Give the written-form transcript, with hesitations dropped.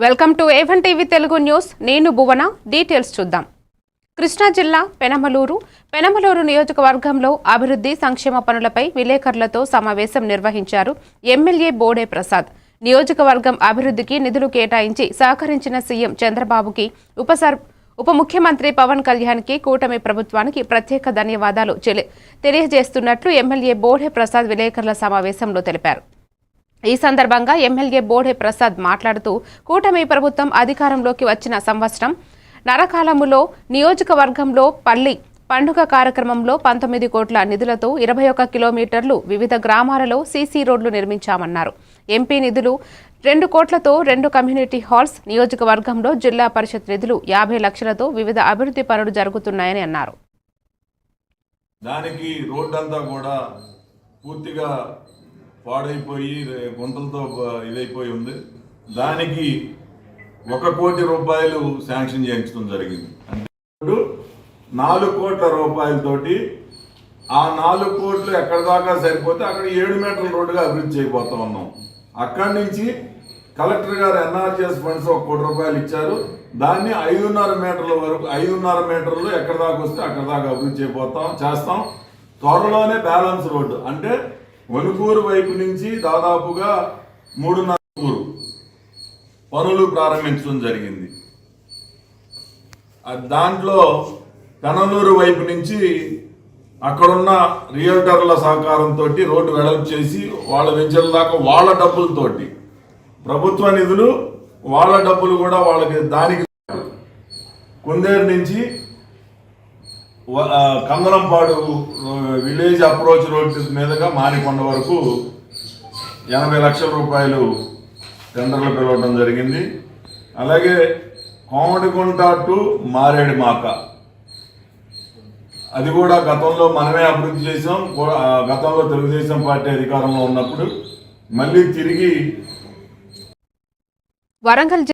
Welcome to A1 TV Telugu news. నేను భువన. Details చూద్దాం. కృష్ణా జిల్లా పెనమలూరు నియోజకవర్గంలో అభివృద్ధి సంక్షేమ పనులపై విలేకరులతో సమావేశం నిర్వహించారు ఎమ్మెల్యే బోడే ప్రసాద్. నియోజకవర్గం అభివృద్ధికి నిధులు కేటాయించి సహకరించిన సీఎం చంద్రబాబుకి, ఉప ముఖ్యమంత్రి పవన్ కళ్యాణ్కి, కూటమి ప్రభుత్వానికి ప్రత్యేక ధన్యవాదాలు తెలియజేస్తున్నట్లు ఎమ్మెల్యే బోడే ప్రసాద్ విలేకరుల సమావేశంలో తెలిపారు. ఈ సందర్భంగా ఎమ్మెల్యే బోడే ప్రసాద్ మాట్లాడుతూ, కూటమి ప్రభుత్వం అధికారంలోకి వచ్చిన సంవత్సరం నరకాలములో నియోజకవర్గంలో పల్లి పండుగ కార్యక్రమంలో 19 కోట్ల నిధులతో 21 కిలోమీటర్లు వివిధ గ్రామాలలో సీసీ రోడ్లు నిర్మించామన్నారు. ఎంపీ నిధులు 2 కోట్లతో 2 కమ్యూనిటీ హాల్స్, నియోజకవర్గంలో జిల్లా పరిషత్ నిధులు 50 లక్షలతో వివిధ అభివృద్ధి పనులు జరుగుతున్నాయని అన్నారు. దానికి రోడ్డంతా కూడా పూర్తిగా పాడైపోయి గుంతలతో ఇదైపోయి ఉంది. దానికి 1 కోటి రూపాయలు శాంక్షన్ చేయించడం జరిగింది. అంటే 4 కోట్ల రూపాయలతోటి ఆ 4 కోట్లు ఎక్కడి దాకా సరిపోతే అక్కడ 7 మీటర్ల రోడ్డుగా అభివృద్ధి చేయబోతా ఉన్నాం. అక్కడి నుంచి కలెక్టర్ గారు ఎన్ఆర్జీఎస్ ఫండ్స్ 1 కోటి రూపాయలు ఇచ్చారు. దాన్ని 5.5 మీటర్ల వరకు 5.5 మీటర్లు ఎక్కడి దాకా వస్తే అక్కడి దాకా అభివృద్ధి చేస్తాం. త్వరలోనే బ్యాలెన్స్ రోడ్డు అంటే వణుకూరు వైపు నుంచి దాదాపుగా 3.5 పనులు ప్రారంభించడం జరిగింది. దాంట్లో పెనమలూరు వైపు నుంచి అక్కడున్న రియల్టర్ల సహకారంతో రోడ్డు వెడల్పు చేసి వాళ్ళ వెంచర్ల దాకా వాళ్ళ డబ్బులతోటి, ప్రభుత్వ నిధులు వాళ్ళ డబ్బులు కూడా వాళ్ళకి, దానికి కుందేరు నుంచి కందలంపాడు విలేజ్ అప్రోచ్ రోడ్ మీదుగా మానికొండ వరకు 80 లక్షల రూపాయలు టెండర్లు పిలవడం జరిగింది. అలాగే కోమటిగుంట టు మారేడుమాక అది కూడా గతంలో మనమే అభివృద్ధి చేసాం. గతంలో తెలుగుదేశం పార్టీ అధికారంలో ఉన్నప్పుడు మళ్ళీ తిరిగి వరంగల్